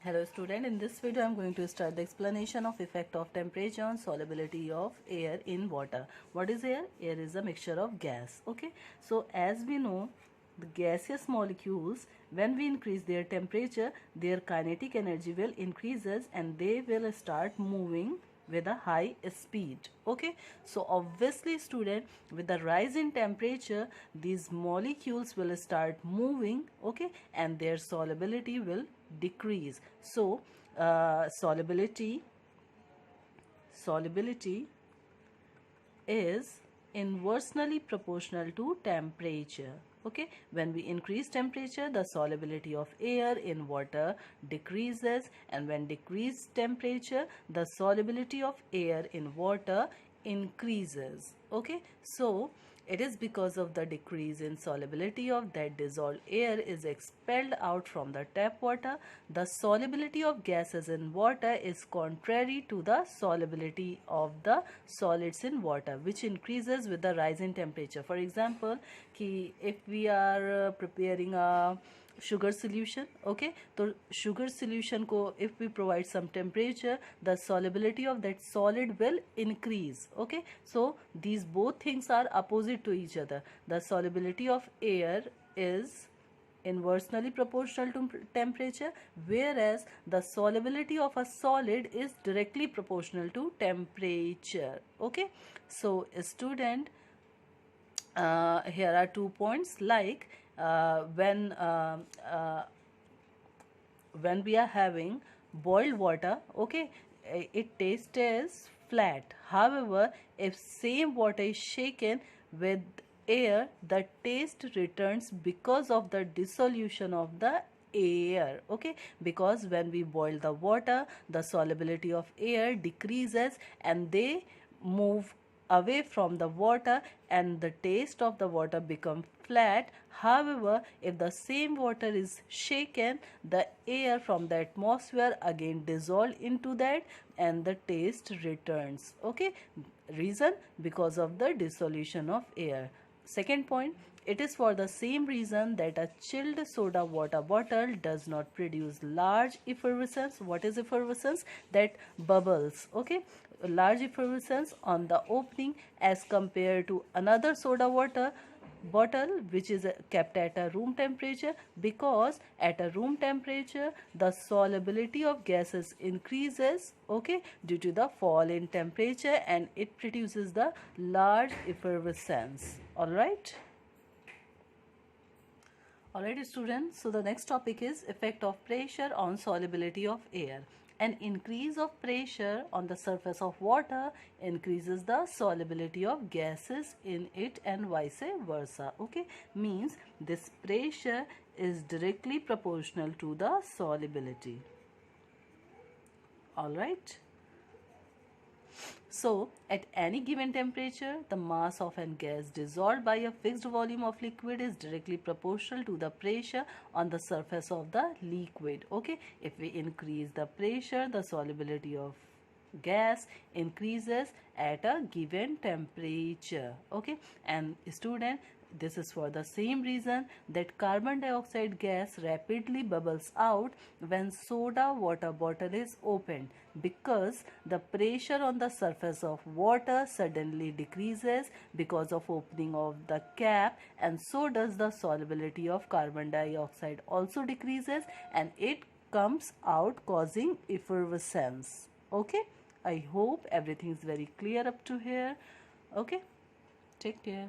Hello student, in this video I am going to start the explanation of effect of temperature on solubility of air in water. What is air? Air is a mixture of gas. Okay, so as we know, the gaseous molecules, when we increase their temperature, their kinetic energy will increases and they will start moving with a high speed. Okay, so obviously student, with the rise in temperature, these molecules will start moving. Okay, and their solubility will decrease. So solubility is inversely proportional to temperature. Okay, when we increase temperature, the solubility of air in water decreases, and when decreased temperature, the solubility of air in water increases. Okay, so it is because of the decrease in solubility of that dissolved air is expelled out from the tap water. The solubility of gases in water is contrary to the solubility of the solids in water, which increases with the rise in temperature. For example, if we are preparing a sugar solution, okay, so sugar solution ko if we provide some temperature, the solubility of that solid will increase. Okay, so these both things are opposite to each other. The solubility of air is inversely proportional to temperature, whereas the solubility of a solid is directly proportional to temperature. Okay, so student, here are 2 points, like when we are having boiled water, okay, it tastes as flat. However, if same water is shaken with air, the taste returns because of the dissolution of the air. Okay, because when we boil the water, the solubility of air decreases and they move away from the water and the taste of the water become flat. However, if the same water is shaken, the air from the atmosphere again dissolve into that and the taste returns. Okay, reason? Because of the dissolution of air. Second point, it is for the same reason that a chilled soda water bottle does not produce large effervescence. What is effervescence? That bubbles. Okay, large effervescence on the opening as compared to another soda water bottle which is kept at a room temperature, because at a room temperature the solubility of gases increases, okay, due to the fall in temperature, and it produces the large effervescence. Alright students, so the next topic is effect of pressure on solubility of air. An increase of pressure on the surface of water increases the solubility of gases in it and vice versa. Okay, means this pressure is directly proportional to the solubility. Alright. So, at any given temperature, the mass of an gas dissolved by a fixed volume of liquid is directly proportional to the pressure on the surface of the liquid. Okay, if we increase the pressure, the solubility of gas increases at a given temperature. Okay, and student, this is for the same reason that carbon dioxide gas rapidly bubbles out when soda water bottle is opened, because the pressure on the surface of water suddenly decreases because of opening of the cap, and so does the solubility of carbon dioxide also decreases and it comes out causing effervescence. Okay, I hope everything is very clear up to here. Okay, take care.